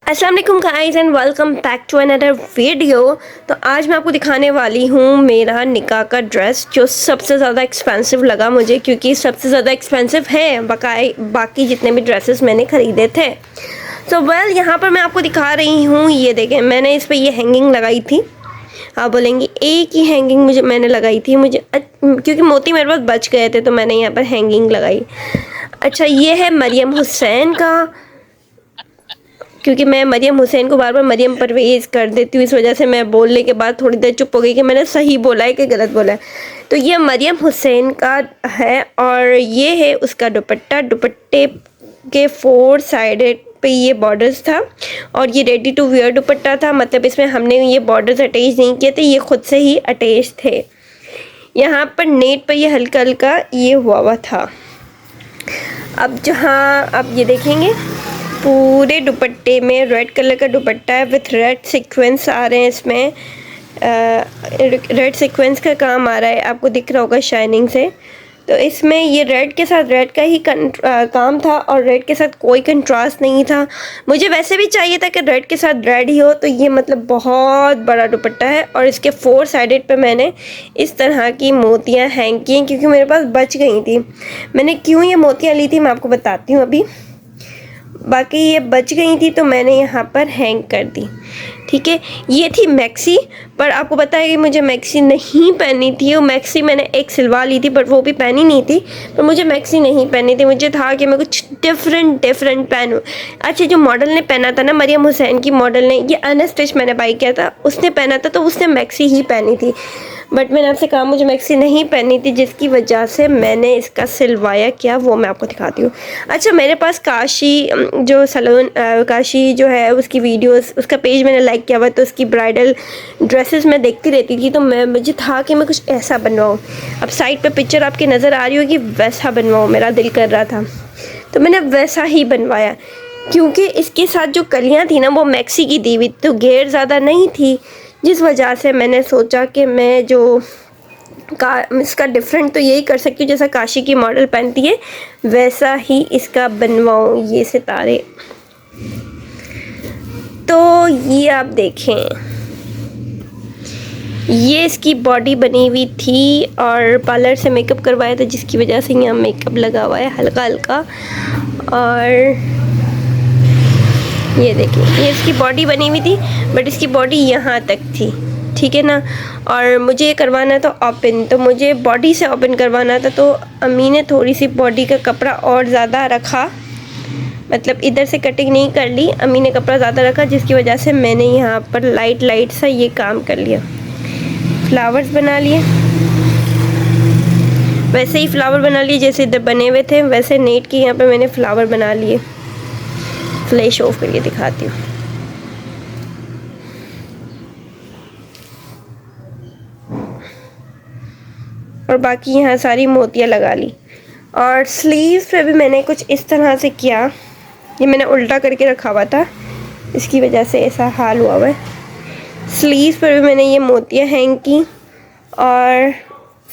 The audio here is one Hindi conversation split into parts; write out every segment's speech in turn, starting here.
अस्सलाम वालेकुम guys and welcome back to another video. तो आज मैं आपको दिखाने वाली हूँ मेरा निकाह का ड्रेस जो सबसे ज़्यादा एक्सपेंसिव लगा मुझे, क्योंकि सबसे ज़्यादा एक्सपेंसिव है बाकी जितने भी ड्रेसेस मैंने ख़रीदे थे। सो वेल यहाँ पर मैं आपको दिखा रही हूँ, ये देखें मैंने इस पर ये हैंगिंग लगाई थी। आप बोलेंगे एक ही हैंगिंग मैंने लगाई थी, क्योंकि मोती मेरे पास बच गए थे तो मैंने यहाँ पर हैंगिंग लगाई। अच्छा, ये है मरियम हुसैन का, क्योंकि मैं मरियम हुसैन को बार बार मरियम परवेज़ कर देती हूँ, इस वजह से मैं बोलने के बाद थोड़ी देर चुप हो गई कि मैंने सही बोला है कि गलत बोला है। तो ये मरियम हुसैन का है और ये है उसका दुपट्टा। दुपट्टे के 4 साइडेड पे ये बॉर्डर्स था और ये रेडी टू वेयर दुपट्टा था, मतलब इसमें हमने ये बॉर्डर्स अटैच नहीं किए थे, ये खुद से ही अटैच थे। यहाँ पर नेट पर ये हल्का हल्का ये हुआ था। अब जहाँ आप ये देखेंगे पूरे दुपट्टे में रेड कलर का दुपट्टा है विथ रेड सीक्वेंस आ रहे हैं इसमें। रेड सीक्वेंस का काम आ रहा है, आपको दिख रहा होगा शाइनिंग से। तो इसमें ये रेड के साथ रेड का ही काम था और रेड के साथ कोई कंट्रास्ट नहीं था। मुझे वैसे भी चाहिए था कि रेड के साथ रेड ही हो, तो ये मतलब बहुत बड़ा दुपट्टा है और इसके 4 साइडेड पे मैंने इस तरह की मोतियाँ हैंग की हैं, क्योंकि मेरे पास बच गई थी। मैंने क्यों ये मोतियाँ ली थी मैं आपको बताती हूँ अभी। बाकी ये बच गई थी तो मैंने यहाँ पर हैंग कर दी, ठीक है। ये थी मैक्सी, पर आपको पता है कि मुझे मैक्सी नहीं पहनी थी। वो मैक्सी मैंने एक सिलवा ली थी बट वो भी पहनी नहीं थी, पर मुझे मैक्सी नहीं पहनी थी। मुझे था कि मैं कुछ डिफरेंट पहनूँ। अच्छा, जो मॉडल ने पहना था ना, मरियम हुसैन की मॉडल ने, ये अनस्टिच मैंने बाई किया था, उसने पहना था तो उसने मैक्सी ही पहनी थी, बट मैंने आपसे कहा मुझे मैक्सी नहीं पहनी थी, जिसकी वजह से मैंने इसका सिलवाया क्या वो मैं आपको दिखाती हूँ। अच्छा, मेरे पास काशी जो सलोन काशी जो है उसकी वीडियोस, उसका पेज मैंने लाइक किया हुआ, तो उसकी ब्राइडल ड्रेसेस मैं देखती रहती थी, तो मुझे था कि मैं कुछ ऐसा बनवाऊँ। अब साइड पे पिक्चर आपके नज़र आ रही होगी, वैसा बनवाऊँ मेरा दिल कर रहा था, तो मैंने वैसा ही बनवाया। क्योंकि इसके साथ जो कलियाँ थी ना वो मैक्सी की दी हुई, तो घेर ज़्यादा नहीं थी, जिस वजह से मैंने सोचा कि मैं जो इसका डिफरेंट तो यही कर सकती हूँ, जैसा काशी की मॉडल पहनती है वैसा ही इसका बनवाऊँ ये सितारे। तो ये आप देखें, ये इसकी बॉडी बनी हुई थी और पार्लर से मेकअप करवाया था, जिसकी वजह से यहाँ मेकअप लगा हुआ है हल्का हल्का। और ये देखिए, ये इसकी बॉडी बनी हुई थी बट इसकी बॉडी यहाँ तक थी, ठीक है ना। और मुझे ये करवाना था ओपन, तो मुझे बॉडी से ओपन करवाना था, तो अम्मी ने थोड़ी सी बॉडी का कपड़ा और ज़्यादा रखा, मतलब इधर से कटिंग नहीं कर ली, अम्मी ने कपड़ा ज़्यादा रखा, जिसकी वजह से मैंने यहाँ पर लाइट सा ये काम कर लिया। फ्लावर्स बना लिए, वैसे ही फ्लावर बना लिए जैसे इधर बने हुए थे, वैसे नेट के यहाँ पर मैंने फ्लावर बना लिए। फ्लैश ऑफ करके दिखाती हूँ। और बाकी यहाँ सारी मोतियाँ लगा ली। और स्लीव्स पे भी मैंने कुछ इस तरह से किया, ये मैंने उल्टा करके रखा हुआ था, इसकी वजह से ऐसा हाल हुआ है। स्लीव्स पर भी मैंने ये मोतियाँ हैंग की और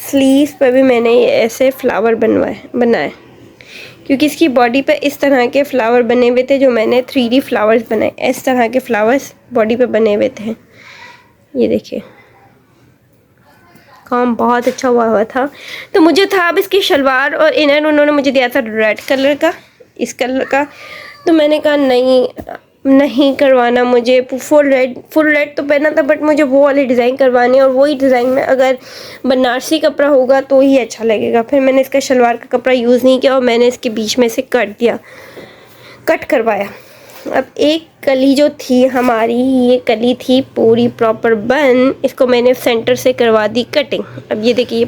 स्लीव्स पर भी मैंने ये ऐसे फ्लावर बनाए, क्योंकि इसकी बॉडी पे इस तरह के फ्लावर बने हुए थे, जो मैंने 3D फ्लावर्स बनाए, इस तरह के फ्लावर्स बॉडी पे बने हुए थे। ये देखिए, काम बहुत अच्छा हुआ था। तो मुझे था अब इसकी शलवार और इनर उन्होंने मुझे दिया था रेड कलर का, इस कलर का, तो मैंने कहा नहीं करवाना मुझे। फुल रेड तो पहना था बट मुझे वो वाली डिज़ाइन करवानी है, और वही डिज़ाइन में अगर बनारसी कपड़ा होगा तो ही अच्छा लगेगा। फिर मैंने इसका शलवार का कपड़ा यूज़ नहीं किया और मैंने इसके बीच में से कट करवाया। अब एक कली जो थी हमारी, ये कली थी पूरी प्रॉपर बन, इसको मैंने सेंटर से करवा दी कटिंग। अब ये देखिए,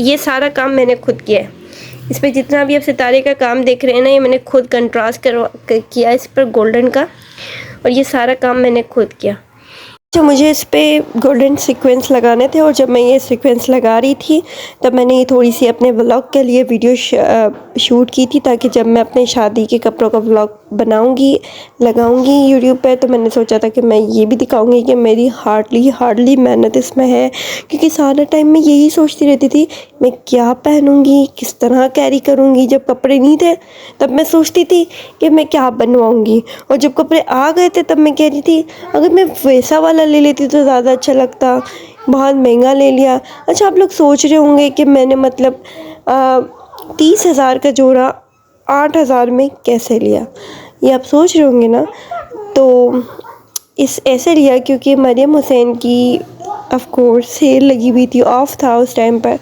ये सारा काम मैंने खुद किया है। इस पर जितना भी आप सितारे का काम देख रहे हैं ना, ये मैंने खुद कंट्रास्ट किया इस पर गोल्डन का, और ये सारा काम मैंने खुद किया। तो मुझे इस पे गोल्डन सीक्वेंस लगाने थे और जब मैं ये सीक्वेंस लगा रही थी तब मैंने ये थोड़ी सी अपने व्लॉग के लिए वीडियो शूट की थी, ताकि जब मैं अपने शादी के कपड़ों का व्लॉग बनाऊंगी लगाऊंगी यूट्यूब पे तो मैंने सोचा था कि मैं ये भी दिखाऊंगी कि मेरी हार्डली मेहनत इसमें है। क्योंकि सारा टाइम मैं यही सोचती रहती थी मैं क्या पहनूंगी, किस तरह कैरी करूंगी। जब कपड़े नहीं थे तब मैं सोचती थी कि मैं क्या बनवाऊंगी, और जब कपड़े आ गए थे तब मैं कह रही थी अगर मैं वैसा वाला ले लेती तो ज़्यादा अच्छा लगता, बहुत महंगा ले लिया। अच्छा, आप लोग सोच रहे होंगे कि मैंने मतलब 30,000 का जोड़ा 8,000 में कैसे लिया, ये आप सोच रहे होंगे ना। तो इस ऐसे लिया क्योंकि मरियम हुसैन की ऑफ कोर्स सेल लगी हुई थी, ऑफ था उस टाइम पर,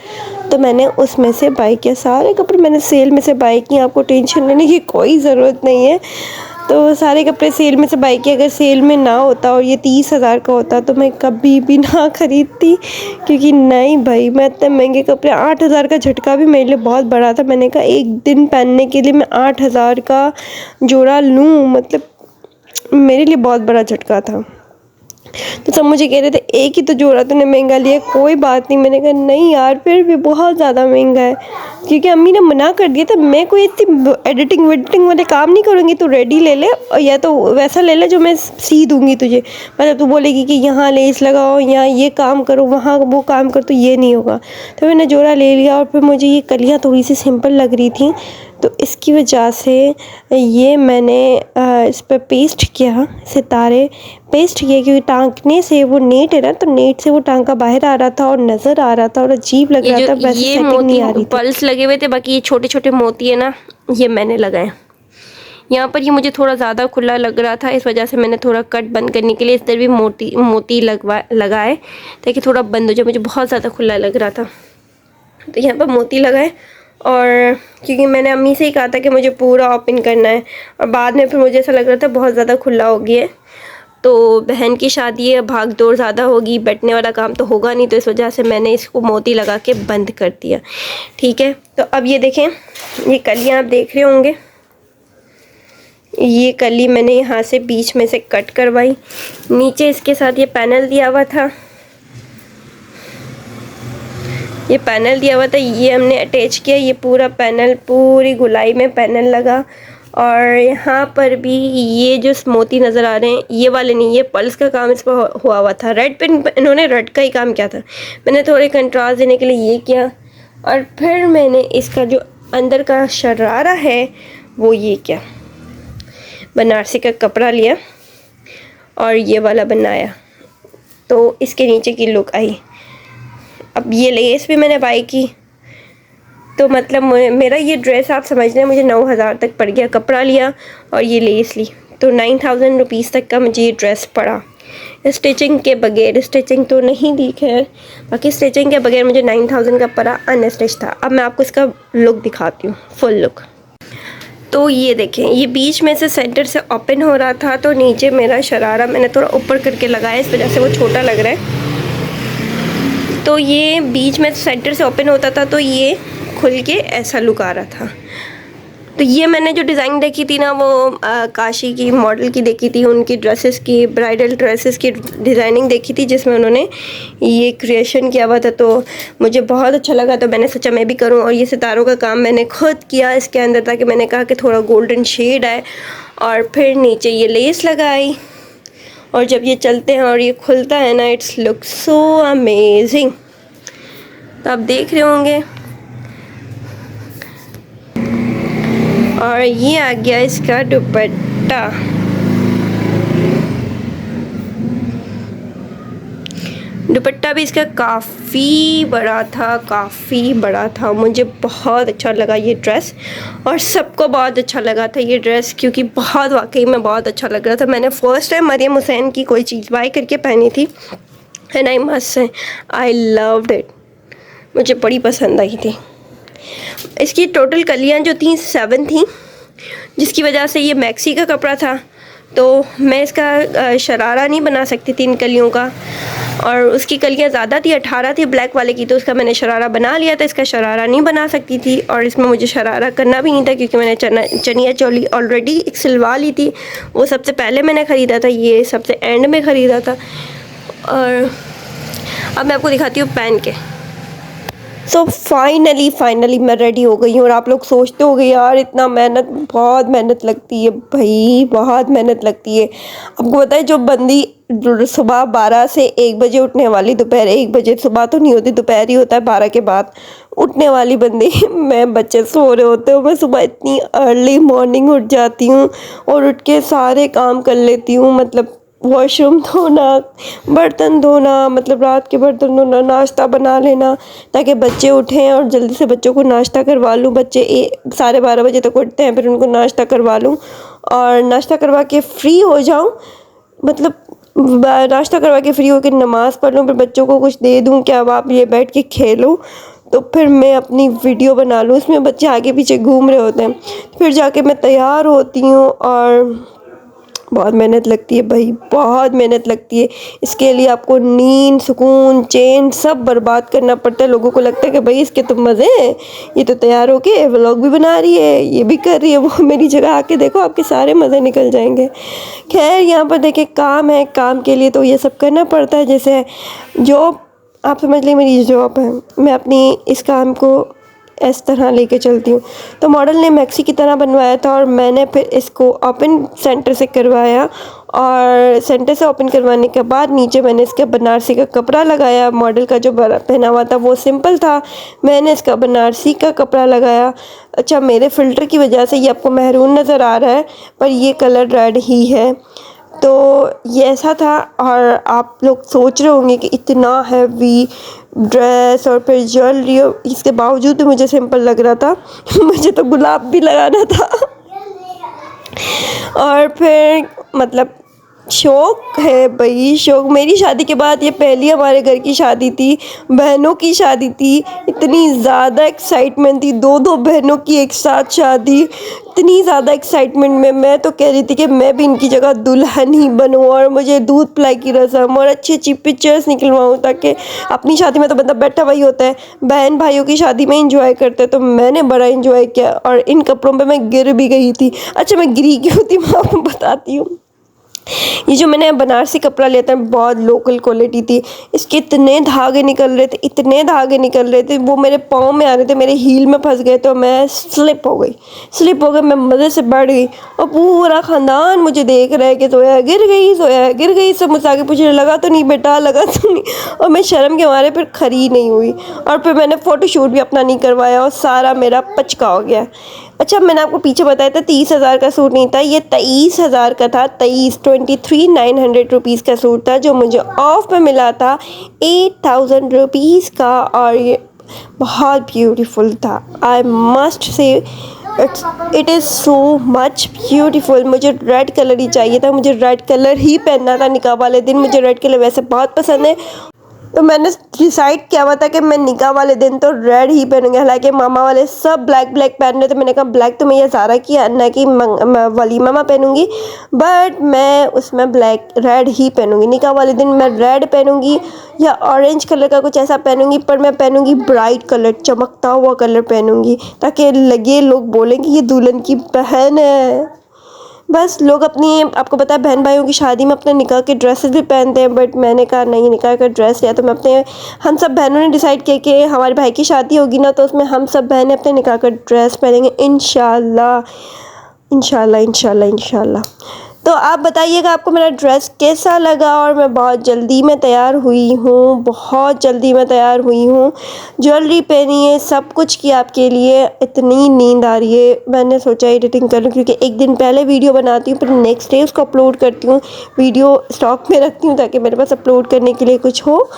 तो मैंने उसमें से बाई किया। सारे कपड़े मैंने सेल में से बाई किए, आपको टेंशन लेने की कोई ज़रूरत नहीं है। तो सारे कपड़े सेल में से बाई किए। अगर सेल में ना होता और ये 30,000 का होता तो मैं कभी भी ना ख़रीदती, क्योंकि नहीं भाई, मैं इतने महंगे कपड़े 8,000 का झटका भी मेरे लिए बहुत बड़ा था। मैंने कहा एक दिन पहनने के लिए मैं 8,000 का जोड़ा लूँ, मतलब मेरे लिए बहुत बड़ा झटका था। तो सब मुझे कह रहे थे एक ही तो जोड़ा तूने महंगा लिया, कोई बात नहीं। मैंने कहा नहीं यार, फिर भी बहुत ज़्यादा महंगा है, क्योंकि अम्मी ने मना कर दिया था मैं कोई इतनी एडिटिंग वेडिटिंग वाले काम नहीं करूँगी, तू रेडी ले ले और या तो वैसा ले ले जो मैं सी दूँगी तुझे। मतलब तू बोलेगी कि यहाँ लेस लगाओ, यहाँ ये काम करो, वहाँ वो काम करो, तो ये नहीं होगा। तो मैंने जोड़ा ले लिया और फिर मुझे ये कलियाँ थोड़ी सी सिंपल लग रही थी, तो इसकी वजह से ये मैंने इस पर पेस्ट किया, सितारे पेस्ट किए, क्योंकि टांकने से वो नेट है ना, तो नेट से वो टांका बाहर आ रहा था और नज़र आ रहा था और अजीब लग रहा था। वैसे ये सेटिंग नहीं आ रही मोती थी। पल्स लगे हुए थे, बाकी ये छोटे छोटे मोती है ना, ये मैंने लगाए। यहाँ पर ये मुझे थोड़ा ज़्यादा खुला लग रहा था, इस वजह से मैंने थोड़ा कट बंद करने के लिए इस तरह भी मोती लगाए ताकि थोड़ा बंद हो जाए। मुझे बहुत ज़्यादा खुला लग रहा था, तो यहाँ पर मोती लगाए। और क्योंकि मैंने अम्मी से ही कहा था कि मुझे पूरा ओपन करना है, और बाद में फिर मुझे ऐसा लग रहा था बहुत ज़्यादा खुला हो गया है, तो बहन की शादी है, भाग दौड़ ज़्यादा होगी, बैठने वाला काम तो होगा नहीं, तो इस वजह से मैंने इसको मोती लगा के बंद कर दिया। ठीक है, तो अब ये देखें, ये कलियाँ आप देख रहे होंगे, ये कली मैंने यहाँ से बीच में से कट करवाई। नीचे इसके साथ ये पैनल दिया हुआ था, ये पैनल दिया हुआ था, ये हमने अटैच किया। ये पूरा पैनल, पूरी गुलाई में पैनल लगा। और यहाँ पर भी ये जो मोती नज़र आ रहे हैं, ये वाले नहीं, ये पल्स का काम इस पर हुआ था। रेड पे इन्होंने रेड का ही काम किया था, मैंने थोड़े कंट्रास्ट देने के लिए ये किया। और फिर मैंने इसका जो अंदर का शरारा है वो ये किया, बनारसी का कपड़ा लिया और ये वाला बनाया, तो इसके नीचे की लुक आई। अब ये लेस भी मैंने बाई की, तो मतलब मेरा ये ड्रेस आप समझ लें मुझे 9,000 तक पड़ गया। कपड़ा लिया और ये लेस ली, तो 9,000 रुपीज़ तक का मुझे ये ड्रेस पड़ा, स्टिचिंग के बगैर। स्टिचिंग तो नहीं दी खैर, बाकी स्टिचिंग के बगैर मुझे 9,000 का पड़ा, अनस्टिच था। अब मैं आपको इसका लुक दिखाती हूँ, फुल लुक। तो ये देखें, ये बीच में से सेंटर से ओपन हो रहा था, तो नीचे मेरा शरारा मैंने थोड़ा ऊपर करके लगाया, इस वजह से वो छोटा लग रहा है। तो ये बीच में सेंटर से ओपन होता था, तो ये खुल के ऐसा लुक आ रहा था। तो ये मैंने जो डिज़ाइन देखी थी ना, वो काशी की मॉडल की देखी थी, उनकी ड्रेसेस की, ब्राइडल ड्रेसेस की डिज़ाइनिंग देखी थी, जिसमें उन्होंने ये क्रिएशन किया हुआ था। तो मुझे बहुत अच्छा लगा, तो मैंने सोचा मैं भी करूं। और ये सितारों का काम मैंने खुद किया इसके अंदर, ताकि मैंने कहा कि थोड़ा गोल्डन शेड आए। और फिर नीचे ये लेस लगाई, और जब ये चलते हैं और ये खुलता है ना, इट्स लुक सो अमेजिंग। तो आप देख रहे होंगे। और ये आ गया इसका दुपट्टा। दुपट्टा भी इसका काफ़ी बड़ा था, काफ़ी बड़ा था। मुझे बहुत अच्छा लगा ये ड्रेस, और सबको बहुत अच्छा लगा था ये ड्रेस, क्योंकि बहुत वाकई में बहुत अच्छा लग रहा था। मैंने फ़र्स्ट टाइम मरियम हुसैन की कोई चीज़ बाय करके पहनी थी, and I must say I loved it, मुझे बड़ी पसंद आई थी। इसकी टोटल कलियाँ जो थी 7 थी, जिसकी वजह से ये मैक्सी का कपड़ा था, तो मैं इसका शरारा नहीं बना सकती थी इन कलियों का, और उसकी कलियाँ ज़्यादा थी, 18 थी ब्लैक वाले की, तो उसका मैंने शरारा बना लिया था। इसका शरारा नहीं बना सकती थी, और इसमें मुझे शरारा करना भी नहीं था, क्योंकि मैंने चनिया चोली ऑलरेडी एक सिलवा ली थी। वो सबसे पहले मैंने ख़रीदा था, ये सबसे एंड में ख़रीदा था। और अब मैं आपको दिखाती हूँ पहन के। सो फाइनली मैं रेडी हो गई हूँ। और आप लोग सोचते होगे यार इतना मेहनत, बहुत मेहनत लगती है भाई, बहुत मेहनत लगती है। आपको पता है जो बंदी सुबह 12 से 1 बजे उठने वाली, दोपहर 1 बजे, सुबह तो नहीं होती दोपहर ही होता है 12 के बाद उठने वाली बंदी मैं बच्चे सो रहे होते हो, मैं सुबह इतनी अर्ली मॉर्निंग उठ जाती हूँ और उठ के सारे काम कर लेती हूँ। मतलब वॉशरूम धोना, बर्तन धोना, मतलब रात के बर्तन धोना, नाश्ता बना लेना ताकि बच्चे उठें और जल्दी से बच्चों को नाश्ता करवा लूँ। बच्चे 12:30 बजे तक उठते हैं, फिर उनको नाश्ता करवा लूँ और नाश्ता करवा के फ्री हो जाऊँ। मतलब नाश्ता करवा के फ्री होकर नमाज़ पढ़ लूँ, फिर बच्चों को कुछ दे दूँ कि अब आप ये बैठ के खेलो, तो फिर मैं अपनी वीडियो बना लूँ। इसमें बच्चे आगे पीछे घूम रहे होते हैं, फिर जाके मैं तैयार होती हूँ। और बहुत मेहनत लगती है भाई, बहुत मेहनत लगती है। इसके लिए आपको नींद, सुकून, चैन सब बर्बाद करना पड़ता है। लोगों को लगता है कि भाई इसके तो मज़े हैं, ये तो तैयार होके व्लॉग भी बना रही है, ये भी कर रही है, वो मेरी जगह आके देखो आपके सारे मज़े निकल जाएंगे। खैर यहाँ पर देखें काम है, काम के लिए तो ये सब करना पड़ता है। जैसे जॉब, आप समझ लें मेरी जॉब है, मैं अपनी इस काम को इस तरह लेके चलती हूँ। तो मॉडल ने मैक्सी की तरह बनवाया था और मैंने फिर इसको ओपन सेंटर से करवाया और सेंटर से ओपन करवाने के बाद नीचे मैंने इसका बनारसी का कपड़ा लगाया। मॉडल का जो पहना हुआ था वो सिंपल था, मैंने इसका बनारसी का कपड़ा लगाया। अच्छा, मेरे फ़िल्टर की वजह से ये आपको महरून नज़र आ रहा है, पर ये कलर रेड ही है। तो ये ऐसा था। और आप लोग सोच रहे होंगे कि इतना हैवी ड्रेस और फिर ज्वेलरी, इसके बावजूद भी मुझे सिंपल लग रहा था मुझे तो गुलाब भी लगाना था और फिर मतलब शौक है भाई, शौक। मेरी शादी के बाद ये पहली हमारे घर की शादी थी, बहनों की शादी थी। इतनी ज़्यादा एक्साइटमेंट थी, 2-2 बहनों की एक साथ शादी। इतनी ज़्यादा एक्साइटमेंट में मैं तो कह रही थी कि मैं भी इनकी जगह दुल्हन ही बनूं और मुझे दूध पिलाई की रस्म और अच्छी अच्छी पिक्चर्स निकलवाऊँ, ताकि अपनी शादी में तो बंदा बैठा हुआ ही होता है, बहन भाइयों की शादी में इंजॉय करते हैं। तो मैंने बड़ा इंजॉय किया और इन कपड़ों पे मैं गिर भी गई थी। अच्छा, मैं गिरी क्यों थी मैं आपको बताती हूँ। ये जो मैंने बनारसी कपड़ा लिया था बहुत लोकल क्वालिटी थी, इसके इतने धागे निकल रहे थे, इतने धागे निकल रहे थे, वो मेरे पाँव में आ रहे थे, मेरे हील में फंस गए, तो मैं स्लिप हो गई, मैं मज़े से बढ़ गई और पूरा ख़ानदान मुझे देख रहा है कि सोया गिर गई। सब मुझसे आगे पूछने लगा तो नहीं बेटा, लगा तो नहीं। और मैं शर्म के मारे फिर खड़ी नहीं हुई और फिर मैंने फ़ोटोशूट भी अपना नहीं करवाया और सारा मेरा पचका हो गया। अच्छा, मैंने आपको पीछे बताया था 30,000 का सूट नहीं था, ये 23,000 का था। 23,900 रुपीज़ का सूट था जो मुझे ऑफ में मिला था 8,000 रुपीज़ का और ये बहुत ब्यूटीफुल था। I must say it is so much beautiful. मुझे रेड कलर ही चाहिए था, मुझे रेड कलर ही पहनना था निकाह वाले दिन। मुझे रेड कलर वैसे बहुत पसंद है, तो मैंने डिसाइड किया हुआ था कि मैं निकाह वाले दिन तो रेड ही पहनूंगी। हालांकि मामा वाले सब ब्लैक पहन रहे थे, मैंने कहा ब्लैक तो मैं ये ज़ारा की अन्ना की वलीमा में पहनूंगी, बट मैं उसमें रेड ही पहनूंगी। निकाह वाले दिन मैं रेड पहनूंगी या ऑरेंज कलर का कुछ ऐसा पहनूंगी, पर मैं पहनूंगी ब्राइट कलर, चमकता हुआ कलर पहनूंगी, ताकि लगे लोग बोलेंगे ये दुल्हन की बहन है। बस लोग अपनी, आपको पता है बहन भाइयों की शादी में अपने निकाह के ड्रेसेस भी पहनते हैं, बट मैंने कहा नहीं, निकाह का ड्रेस लिया तो मैं अपने, हम सब बहनों ने डिसाइड किया कि हमारे भाई की शादी होगी ना, तो उसमें हम सब बहनें अपने निकाह का ड्रेस पहनेंगे इंशाल्लाह। तो आप बताइएगा आपको मेरा ड्रेस कैसा लगा। और मैं बहुत जल्दी में तैयार हुई हूँ, ज्वेलरी पहनी है, सब कुछ किया आपके लिए। इतनी नींद आ रही है, मैंने सोचा एडिटिंग कर लूँ, क्योंकि एक दिन पहले वीडियो बनाती हूँ फिर नेक्स्ट डे उसको अपलोड करती हूँ, वीडियो स्टॉक में रखती हूँ ताकि मेरे पास अपलोड करने के लिए कुछ हो।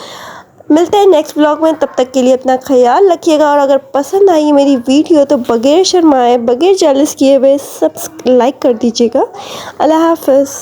मिलते हैं नेक्स्ट ब्लॉग में, तब तक के लिए अपना ख्याल रखिएगा। और अगर पसंद आई मेरी वीडियो तो बगैर शर्माए, बगैर जेलस किए हुए सब लाइक कर दीजिएगा। अल्लाह हाफ़िज़।